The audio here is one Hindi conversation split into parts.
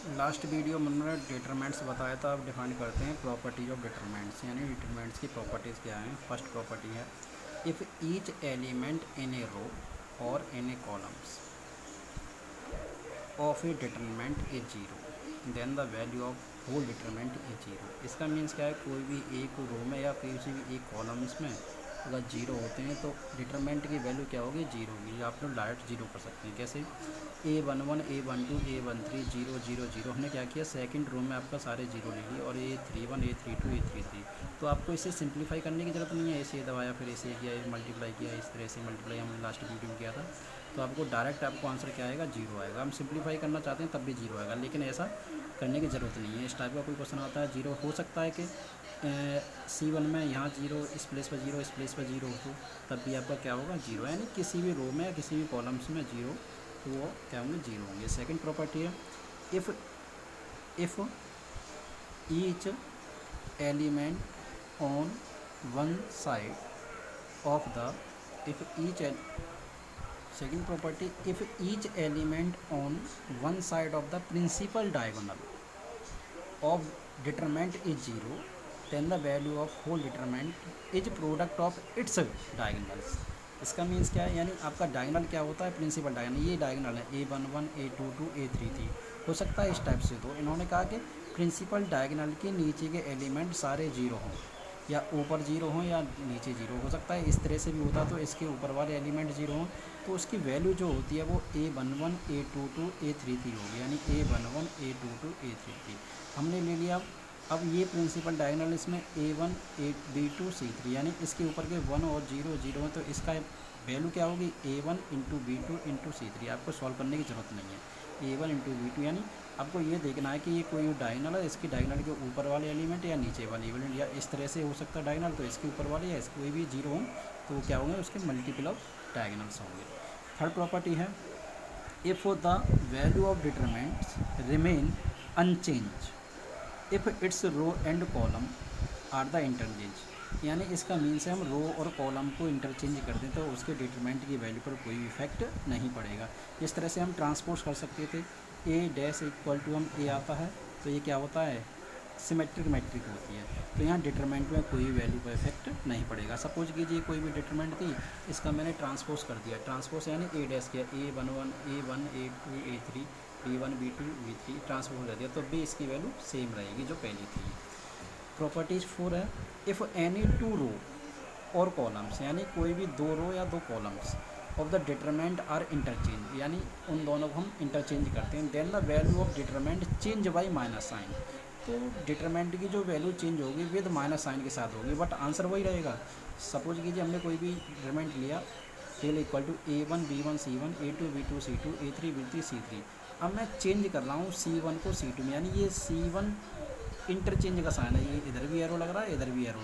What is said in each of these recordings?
लास्ट वीडियो में हमने डिटरमिनेंट्स बताया था। अब डिफाइन करते हैं प्रॉपर्टीज ऑफ डिटरमिनेंट्स, यानी डिटरमिनेंट्स की प्रॉपर्टीज़ क्या हैं। फर्स्ट प्रॉपर्टी है, if each element in a row और in a columns of a determinant is zero then the value of whole determinant is zero. इसका मीन्स क्या है, कोई भी एक रो में या किसी भी एक कॉलम्स में अगर जीरो होते हैं तो डिटरमिनेंट की वैल्यू क्या होगी, जीरो होगी। आप लोग डायरेक्ट जीरो कर सकते हैं। कैसे, A11 A12 A13 0 0 0 हमने क्या किया, सेकंड रो में आपका सारे जीरो ले लिए, और A31 A32 A33। तो आपको इसे सिंप्लीफाई करने की ज़रूरत नहीं है। ऐसे दबाया, फिर ऐसे किया, मल्टीप्लाई किया, इस तरह से मल्टीप्लाई हमने लास्ट वीडियो में किया था। तो आपको डायरेक्ट आपको आंसर क्या आएगा, जीरो आएगा। हम सिंप्लीफाई करना चाहते हैं तब भी जीरो आएगा, लेकिन ऐसा करने की ज़रूरत नहीं है। इस टाइप का कोई क्वेश्चन आता है, जीरो हो सकता है कि C1 में यहाँ जीरो, इस प्लेस पर जीरो, इस प्लेस पर जीरो हो, तब भी आपका क्या होगा, जीरो। यानी किसी भी रो में या किसी भी कॉलम्स में जीरो, तो वो क्या होंगे, जीरो होंगे। सेकंड प्रॉपर्टी है, if each element on one side of the if each second property, if each element on one side of the principal diagonal of determinant is zero then the value of whole determinant is product of its diagonals. इसका मीन्स क्या है, यानी आपका डायगोनल क्या होता है, प्रिंसिपल डायगोनल। ये डायगोनल है A11 A22 A33, हो सकता है इस टाइप से। तो इन्होंने कहा कि प्रिंसिपल डायगोनल के नीचे के एलिमेंट सारे जीरो हों, या ऊपर जीरो हों या नीचे जीरो हो सकता है। इस तरह से भी होता, तो इसके ऊपर वाले एलिमेंट जीरो हों, तो उसकी वैल्यू जो होती है वो A11 A22 A33 होगी, यानी A11 A22 A33 हमने ले लिया। अब ये प्रिंसिपल डायगोनल, इसमें A1 B2 C3, यानी इसके ऊपर के 1 और 0 0 है, तो इसका वैल्यू क्या होगी, A1 into B2 into C3। आपको सॉल्व करने की ज़रूरत नहीं है। A1 इंटू B2, यानी आपको ये देखना है कि ये कोई डायगोनल है, इसकी डायगोनल के ऊपर वाले एलिमेंट या नीचे वाले एलिमेंट, या इस तरह से हो सकता है डायगोनल, तो इसके ऊपर वाले या इसके कोई भी जीरो हों तो क्या होंगे, उसके मल्टीपल ऑफ डायगोनल्स होंगे। थर्ड प्रॉपर्टी है, if the value of determinants remain unchanged if its row and column are the interchange. यानी इसका मीन्स है, हम रो और कॉलम को इंटरचेंज कर दें तो उसके डिटरमिनेंट की वैल्यू पर कोई इफेक्ट नहीं पड़ेगा। इस तरह से हम ट्रांसपोज कर सकते थे, A डैश इक्वल टू हम A आता है, तो ये क्या होता है, सिमेट्रिक मैट्रिक होती है। तो यहाँ डिटरमिनेंट में कोई वैल्यू का इफेक्ट नहीं पड़ेगा। सपोज कीजिए कोई भी डिटरमिनेंट थी, इसका मैंने ट्रांसपोज कर दिया। ट्रांसपोज यानी A डैश किया, A11 A1 A2 A3 B1 B2 B3 transpose कर दिया, तो भी इसकी वैल्यू सेम रहेगी जो पहली थी। प्रॉपर्टीज 4 है, इफ़ एनी टू रो और कॉलम्स, यानी कोई भी दो रो या दो columns of the determinant are interchange, यानी उन दोनों को हम इंटरचेंज करते हैं, then the value of determinant change by minus sign. तो डिटरमिनेंट की जो वैल्यू चेंज होगी विद माइनस साइन के साथ होगी, बट आंसर वही रहेगा। सपोज कीजिए हमने कोई भी डिटरमिनेंट लिया, tell equal to A1 B1 C1 A2 B2 C2 A3 B3 C3। अब मैं चेंज कर रहा हूँ C1 को C2 में, यानी ये C1 इंटरचेंज का साइन है, ये इधर भी एरो लग रहा है, इधर भी एरो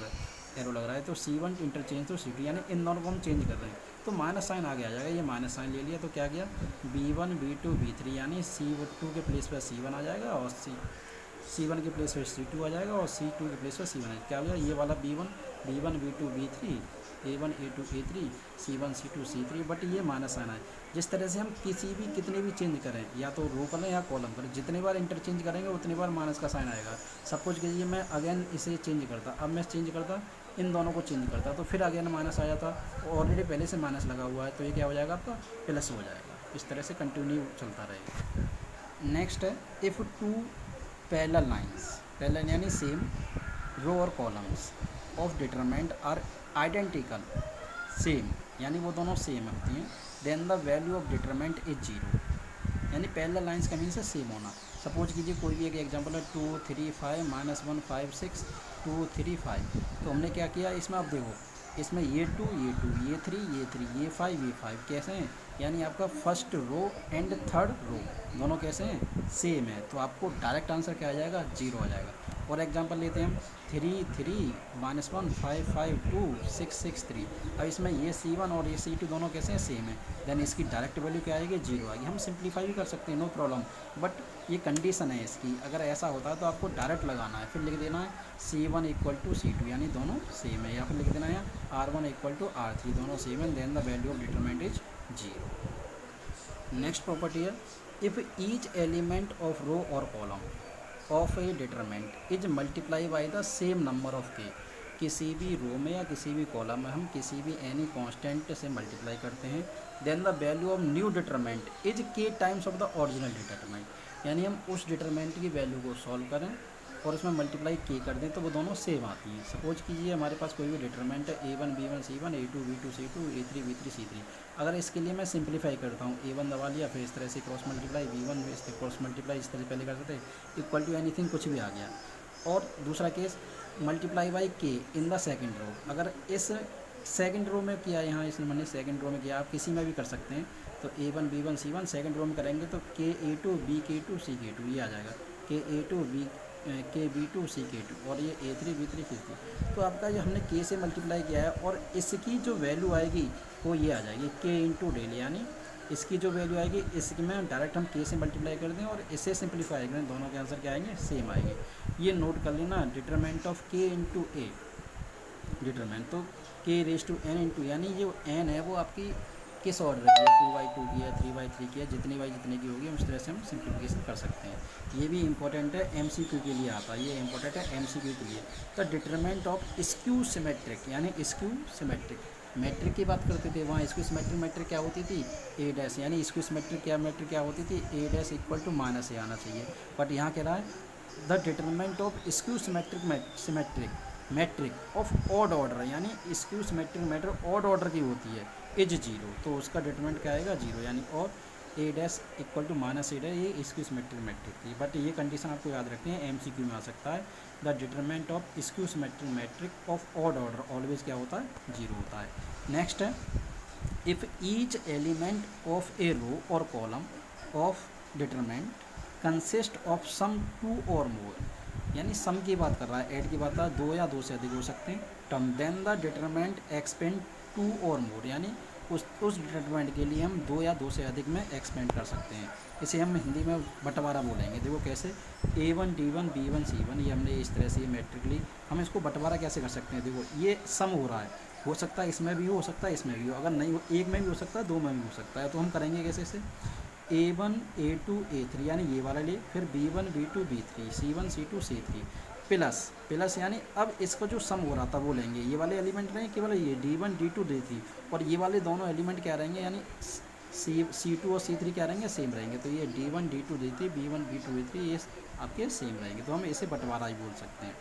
लग रहा है, तो C1 इंटरचेंज तो C2, यानी इन दोनों को हम चेंज कर रहे हैं, तो माइनस साइन आगे आ जाएगा। ये माइनस साइन ले लिया तो क्या गया, B1 B2 B3, यानी C2 के प्लेस पर C1 आ जाएगा, और C1 के प्लेस पर C2 आ जाएगा, और C2 के प्लेस पर C1 आ, क्या हो जाएगा, ये वाला B1 B2 B3 A1 A2 A3 C1 C2 C3, but ये माइनस साइन है। जिस तरह से हम किसी भी कितने भी चेंज करें, या तो रो करें या कॉलम करें, जितने बार इंटरचेंज करेंगे उतनी बार माइनस का साइन आएगा। सपोज कीजिए मैं अगेन इसे चेंज करता, अब मैं चेंज करता, इन दोनों को चेंज करता, तो फिर अगेन माइनस आ जाता, ऑलरेडी पहले से माइनस लगा हुआ है, तो ये क्या हो जाएगा, आपका प्लस हो जाएगा। इस तरह से कंटिन्यू चलता रहेगा। नेक्स्ट है, if two parallel lines, parallel यानी सेम, रो और columns of determinant are identical, same, यानी वो दोनों सेम होती हैं, then the value of determinant is zero. यानी पैरेलल लाइंस का मीन्स है सेम होना। सपोज कीजिए कोई भी एक एग्जांपल है, 2 3 5 -1 5 6 2 3 5। तो हमने क्या किया, इसमें आप देखो, इसमें ये 2 ये 2 ये 3 ये 3 ये 5 ये 5 कैसे हैं, यानी आपका first row and third row दोनों कैसे हैं, सेम है, तो आपको डायरेक्ट आंसर क्या आ जाएगा, जीरो आ जाएगा। और एग्जांपल लेते हैं हम, 3 3 -1 5 5 2 6 6 3। अब इसमें ये C1 और ये C2 दोनों कैसे हैं, सेम है, देन इसकी डायरेक्ट वैल्यू क्या आएगी, जीरो आएगी। हम सिंप्लीफाई भी कर सकते हैं, नो प्रॉब्लम, बट ये कंडीशन है इसकी, अगर ऐसा होता है तो आपको डायरेक्ट लगाना है, फिर लिख देना है C1 इक्वल टू C2, यानी दोनों सेम है, या फिर लिख देना है R1 इक्वल टू R3, दोनों सेम है, then the value of determinant is zero. Next property है, if each element of row और column of a determinant is multiply by the same number of K, किसी भी रो में या किसी भी कॉलम में हम किसी भी एनी कांस्टेंट से मल्टीप्लाई करते हैं, then the value of new determinant is K times of the original determinant, यानी हम उस डिटरमेंट की वैल्यू को सॉल्व करें और उसमें मल्टीप्लाई के कर दें तो वो दोनों सेम आती हैं। सपोज कीजिए हमारे पास कोई भी डिटरमेंट है A1 B1 C1 A2 B2 C2 A3 B3 C3। अगर इसके लिए मैं सिंप्लीफाई करता हूँ, A1 दबा लिया, फिर इस तरह से क्रॉस मल्टीप्लाई, B1 इस तरह क्रॉस मल्टीप्लाई, इस तरह से पहले कर सकते इक्वल टू एनीथिंग, कुछ भी आ गया। और दूसरा केस मल्टीप्लाई बाई के इन द सेकेंड रो, अगर इस सेकेंड रो में किया, यहाँ इसने मैंने सेकेंड रो में किया, आप किसी में भी कर सकते हैं। तो A1 B1 C1 second row में करेंगे तो के A2 B K2 C K2 ये आ जाएगा, के A2 B के B2 C K2 और ये A3 B3 C3। तो आपका जो हमने के से मल्टीप्लाई किया है और इसकी जो वैल्यू आएगी वो ये आ जाएगी के इंटू डेल, यानी इसकी जो वैल्यू आएगी इसकी में डायरेक्ट हम के से मल्टीप्लाई कर दें और इसे सिंप्लीफाई करें, दोनों के आंसर क्या आएंगे, सेम आएंगे। ये नोट कर लेना, डिटरमेंट ऑफ के इंटू ए, डिटरमेंट तो के रेस टू एन इंटू, यानी जो एन है वो आपकी किस ऑर्डर की है, 2/2 की है, 3/3 की है, जितनी बाई जितने की होगी हम इस तरह से हम सिंप्लीफिकेशन कर सकते हैं। ये भी इंपॉर्टेंट है, MCQ के लिए आता है, ये इंपॉर्टेंट है MCQ के लिए। तो डिटरमेंट ऑफ स्क्यू सिमेट्रिक, यानी स्क्यू सिमेट्रिक मैट्रिक की बात करते थे, वहाँ स्क्यू सिमेट्रिक मैट्रिक क्या होती थी, ए डैश, यानी स्क्यू सिमेट्रिक क्या मैट्रिक क्या होती थी, A dash equal to minus A आना चाहिए। बट यहाँ कह रहा है the determinant of skew symmetric matrix of odd order, यानी skew symmetric matrix odd order की होती है, इज जीरो, तो उसका डिटरमेंट क्या आएगा, जीरो, यानी और A dash equal to minus A dash, ये स्क्यू सिमेट्रिक मैट्रिक थी। बट ये कंडीशन आपको याद रखनी है, MCQ में आ सकता है। The determinant of skew symmetric matrix of odd order always क्या होता है, जीरो होता है। नेक्स्ट है if each element of a row और column of determinant consist of sum two और मोर, यानी सम की बात कर रहा है, ऐड की बात कर रहा है, दो या दो से अधिक हो सकते हैं term, then the determinant expand to और मोर, यानी उस डिटरमेंट के लिए हम दो या दो से अधिक में एक्सपेंड कर सकते हैं। इसे हम हिंदी में बंटवारा बोलेंगे। देखो कैसे, A1 D1 B1 C1, ये हमने इस तरह से ये मैट्रिक ली, हम इसको बंटवारा कैसे कर सकते हैं। देखो ये सम हो रहा है, हो सकता है इसमें भी हो सकता है इसमें भी हो, अगर नहीं हो एक में भी हो सकता है, दो में भी हो सकता है। तो हम करेंगे कैसे इसे, A1 A2 A3, यानी ये वाला लिए, फिर B1 B2 B3 C1 C2 C3 plus यानी अब इसका जो सम हो रहा था वो लेंगे, ये वाले एलिमेंट रहेंगे केवल ये D1 D2 D3, और ये वाले दोनों एलिमेंट क्या रहेंगे, यानी C2 और C3 क्या रहेंगे, सेम रहेंगे। तो ये D1 D2 D3 B1 B2 B3 ये आपके सेम रहेंगे, तो हम इसे बंटवारा ही बोल सकते हैं।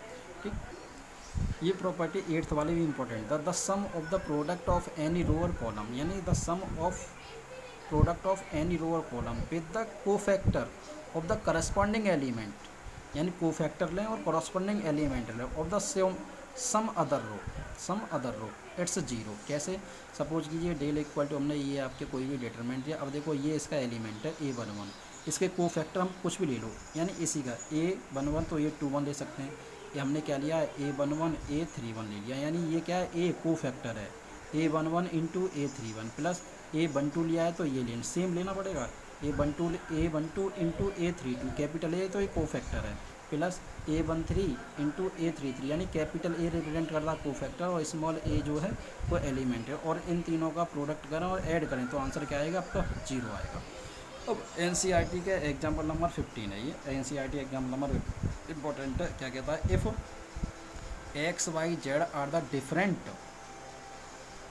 ठीक, ये प्रॉपर्टी 8th वाले भी इंपॉर्टेंट था। The sum of the product of any row और कॉलम, यानी the sum of product of any row और column with the cofactor of the corresponding element, यानी कोफैक्टर लें और करस्पॉन्डिंग एलिमेंट लें of the sum other row it's zero. कैसे, सपोज कीजिए डेल इक्वल टू, हमने ये आपके कोई भी डिटरमेंट दिया, अब देखो ये इसका एलिमेंट है A11, इसके कोफैक्टर हम कुछ भी ले लो, यानी इसी का A11 तो A21 ले सकते हैं, ये हमने क्या लिया A11 A31 ले लिया, यानी ये क्या है, A कोफैक्टर है, A11 into A31 plus A12 लिया है तो ये लेना सेम लेना पड़ेगा, A12 into A32 capital A तो ये कोफैक्टर है, प्लस A13 इंटू A33, यानी कैपिटल A रिप्रेजेंट कर रहा है कोफैक्टर और स्मॉल a जो है वो एलिमेंट है, और इन तीनों का प्रोडक्ट करें और ऐड करें तो आंसर क्या आएगा आपका, जीरो आएगा। अब NCERT का एग्जाम्पल नंबर 15 है, ये NCERT एग्जाम्पल नंबर इम्पोर्टेंट है। क्या कहता है, if X Y Z are the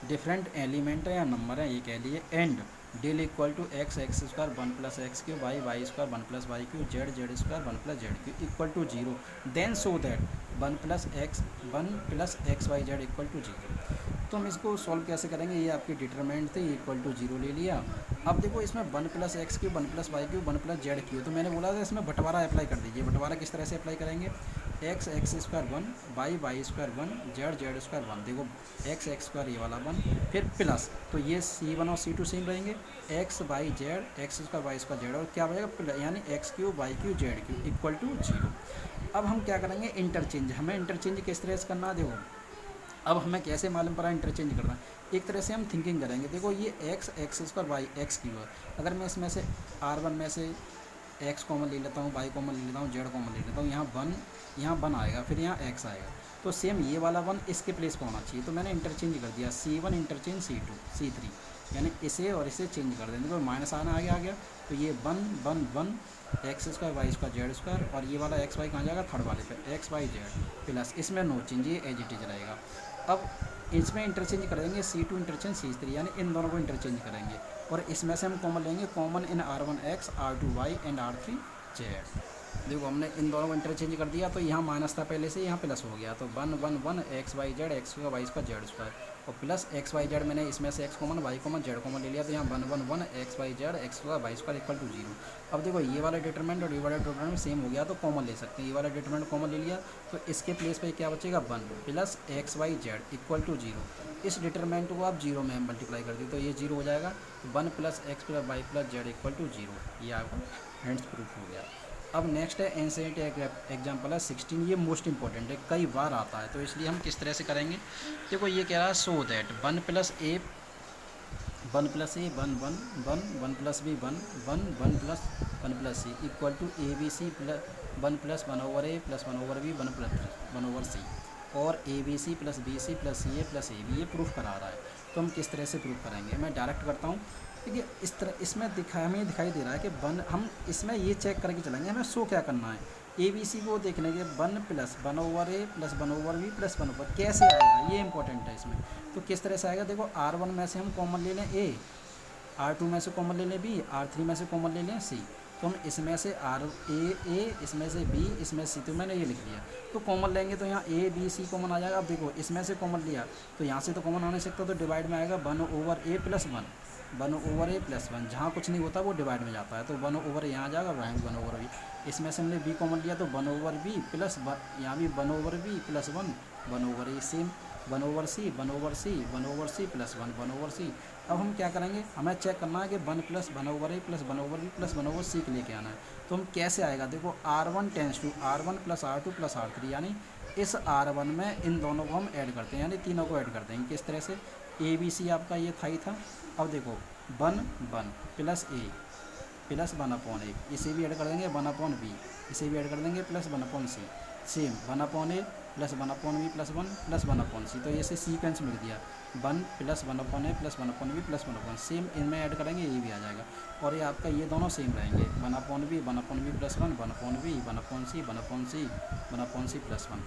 different element है या नंबर है, ये कह लिए, and del equal to x square 1 plus x cube y square 1 plus y cube z square 1 plus z cube equal to zero, then so that 1 plus x y z equal to zero. तो हम इसको सॉल्व कैसे करेंगे, ये आपकी डिटरमेंट थे, इक्वल टू जीरो ले लिया। अब देखो इसमें 1 plus x cube 1 plus y cube 1 plus z cube, तो मैंने बोला था इसमें बंटवारा अप्लाई कर दीजिए। बंटवारा किस तरह से अप्लाई करेंगे, x square 1 y square 1 z square 1, देखो एक्स स्क्वायर ये वाला 1, फिर प्लस, तो ये C1 और C2 सेम रहेंगे, x y z x square y square z, और क्या बनेगा यानी x cube y cube z cube equal to zero. अब हम क्या करेंगे, इंटरचेंज, हमें इंटरचेंज किस तरह से करना है, देखो अब हमें कैसे मालूम पड़ा इंटरचेंज करना है, एक तरह से हम थिंकिंग करेंगे। देखो ये x square y x cube है, अगर मैं इसमें से R1 में से एक्स कॉमन ले लेता हूँ, वाई कॉमन ले लेता हूँ, जेड कॉमन ले लेता हूँ, यहाँ वन आएगा, फिर यहाँ एक्स आएगा, तो सेम ये वाला 1 इसके प्लेस पर होना चाहिए, तो मैंने इंटरचेंज कर दिया, C1 इंटरचेंज C2 C3 यानी इसे और इसे चेंज कर दें। देखो माइनस आना आ गया तो ये 1 x square y square z square, और ये वाला एक्स वाई कहाँ जाएगा, थर्ड वाले पे, एक्स वाई जेड प्लस, इसमें नो चेंज, ये एज इट इज रहेगा। अब इसमें इंटरचेंज करेंगे C2 इंटरचेंज C3, यानी इन दोनों को इंटरचेंज करेंगे, और इसमें से हम कॉमन लेंगे, common in R1 x, R2 y and R3 z. देखो हमने इन दोनों को इंटरचेंज कर दिया, तो यहाँ माइनस था पहले से, यहाँ प्लस हो गया, तो 1 एक्स वाई जेड, एक्स का वाई का जेड स्क्वायर, और प्लस एक्स वाई जेड, मैंने इसमें से x common, y common, z common ले लिया, तो यहाँ 1 एक्स वाई जेड, एक्स का वाई स्क्वायर इक्वल टू 0। अब देखो ये वाला डिटरमिनेंट और ये वाला डिटरमिनेंट सेम हो गया, तो कॉमन ले सकते हैं, ये वाला डिटरमिनेंट कॉमन ले लिया, तो इसके प्लेस पे क्या बचेगा, 1 plus x y z equal to 0। इस डिटरमिनेंट को आप 0 में मल्टीप्लाई कर दी तो ये 0 हो जाएगा, 1 plus x plus y plus z equal to 0। ये आपका हैंड्स प्रूफ हो गया। अब नेक्स्ट है एंसेंट एग्जाम्पल है 16, ये मोस्ट इंपॉर्टेंट है, कई बार आता है, तो इसलिए हम किस तरह से करेंगे। देखो ये कह रहा है so that 1 plus A 1 plus A 1 1 1 1 plus B 1 1 1 plus C equal to A B C plus 1 plus 1 over A plus 1 over B 1 plus 1 over C, और A B C plus B C plus C A plus A B, ये प्रूफ करा रहा है। तो हम किस तरह से प्रूफ करेंगे, मैं डायरेक्ट करता हूँ। देखिए इस तरह इसमें हमें दिखाई दे रहा है कि 1, हम इसमें ये चेक करके चलेंगे हमें शो क्या करना है, ए बी सी को देखने के 1 plus 1 over A plus 1 over B plus 1 over, कैसे आएगा ये इंपॉर्टेंट है इसमें। तो किस तरह से आएगा, देखो R1 में से हम कॉमन ले लें ए, R2 में से कॉमन ले लें बी, R3 में से कॉमन ले लें सी, तो हम इसमें से ए इसमें से बी, इसमें से सी, तो मैंने ये लिख लिया। तो कॉमन लेंगे तो यहाँ ए बी सी कॉमन आ जाएगा। अब देखो इसमें से कॉमन लिया तो यहाँ से तो कॉमन आ नहीं सकता, तो डिवाइड में आएगा 1 over A plus 1 over A plus 1, जहाँ कुछ नहीं होता वो डिवाइड में जाता है, तो 1 ओवर यहाँ आ जाएगा, वहाँ 1 ओवर बी। इसमें से हमने बी कॉमन लिया तो 1 ओवर बी प्लस यहाँ भी 1 ओवर बी प्लस 1 ओवर ए, सेम 1 ओवर सी 1 ओवर सी 1 ओवर सी प्लस 1 ओवर सी। अब हम क्या करेंगे, हमें चेक करना है कि 1 plus 1 over A plus 1 over B plus 1 over C के लेके आना है। तो हम कैसे आएगा, देखो R1 tense to R1 plus R2 plus R3, यानी इस R1 में इन दोनों को हम ऐड करते हैं, यानी तीनों को ऐड करते हैं। किस तरह से, ए बी सी आपका ये था ही था। अब देखो 1 1 प्लस ए प्लस 1 अपॉन ए, इसे भी ऐड कर देंगे 1 अपॉन बी, इसे भी ऐड कर देंगे plus 1 upon C, same 1 upon A plus 1 upon B plus 1 plus 1 upon C, तो ऐसे सीक्वेंस मिल दिया 1 plus 1 upon A plus 1 upon B plus 1 upon, same इनमें ऐड करेंगे ये भी आ जाएगा, और ये आपका ये दोनों सेम रहेंगे 1 upon B plus 1 upon B 1 upon C 1 upon C plus 1।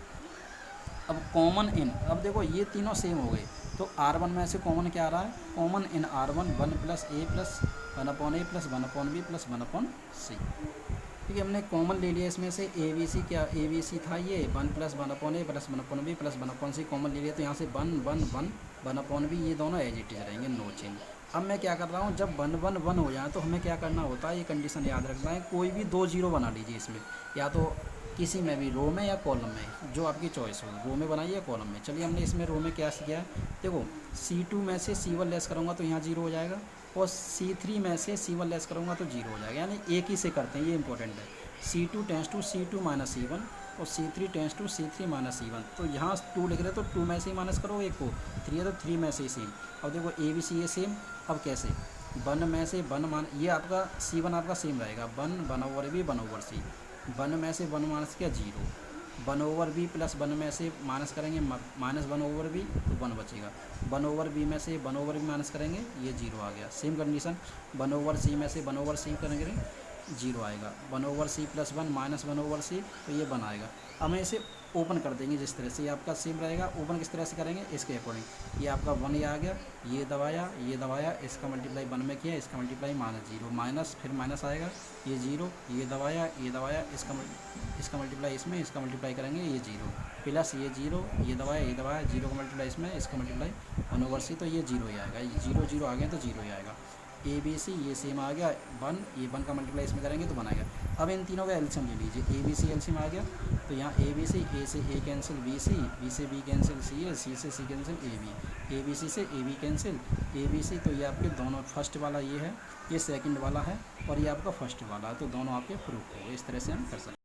अब कॉमन इन, अब देखो ये तीनों सेम हो गए, तो R1 में से कॉमन क्या आ रहा है, common in R1 1 plus A plus 1 upon A plus 1 upon B plus 1 upon C. ठीक है, हमने कॉमन ले लिया इसमें से ए बी सी, क्या ए बी सी था ये 1 plus 1 upon A plus 1 upon B plus 1 upon C common ले लिया, तो यहाँ से 1 अपॉन बी, ये दोनों एज इट इज रहेंगे, नो चेंज। अब मैं क्या कर रहा हूँ, जब 1 1 1 हो जाए तो हमें क्या करना होता है, ये कंडीशन याद रखना है, कोई भी 2 0 बना लीजिए इसमें, या तो किसी में भी रो में या कॉलम में, जो आपकी चॉइस हो, रो में बनाइए या कॉलम में। चलिए हमने इसमें रो में क्या किया है, देखो C2 में से C1 लेस करूँगा तो यहाँ 0 हो जाएगा, और C3 में से C1 लेस करूँगा तो 0 हो जाएगा, यानी एक ही से करते हैं, ये इंपॉर्टेंट है। C2 tense to C2 minus C1 और C3 tense to C3 minus C1, तो यहाँ 2 लिख रहे तो 2 में से ही माइनस करो एक को, 3 है तो 3 में से ही सेम। अब देखो ए बी सी ये सेम, अब कैसे 1 में से 1 मान, ये आपका C1 आपका सेम रहेगा 1 ओवर बी 1 ओवर सी, 1 में से 1 माइनस किया 0, 1 ओवर बी प्लस 1 में से माइनस करेंगे माइनस 1 ओवर बी तो 1 बचेगा, 1 ओवर बी में से 1 ओवर बी माइनस करेंगे ये 0 आ गया। सेम कंडीशन 1 ओवर सी में से 1 ओवर सी करेंगे 0 आएगा, 1 over C plus 1 minus 1 over C, तो ये 1 आएगा। अब मैं इसे ओपन कर देंगे जिस तरह से, ये आपका सेम रहेगा। ओपन किस तरह से करेंगे, इसके अकॉर्डिंग, ये आपका 1 ये आ गया, ये दबाया, इसका मल्टीप्लाई 1 में किया, इसका मल्टीप्लाई माइनस 0 माइनस, फिर माइनस आएगा, ये 0, ये दबाया, इसका मल्टीप्लाई इसमें, इसका मल्टीप्लाई करेंगे ये 0 प्लस ये 0, ये दबाया 0 का मल्टीप्लाई इसमें, इसका मल्टीप्लाई 1 ओवर सी, तो ये 0 ही आएगा, ये 0 0 आ गया तो 0 ही आएगा। ए बी सी ये सेम आ गया 1, ये 1 का मल्टीप्लाई इसमें करेंगे तो 1 आएगा। अब इन तीनों का एलसीएम ले लीजिए, ए बी सी एलसीएम आ गया, तो यहाँ ए बी सी, ए से ए कैंसिल बी से बी कैंसिल सी से c cancel a B c से a b cancel a B c, तो ये आपके दोनों, फर्स्ट वाला ये है, ये सेकंड वाला है, और ये आपका फर्स्ट वाला है, तो दोनों आपके प्रूफ हो गए। इस तरह से हम कर सकते हैं।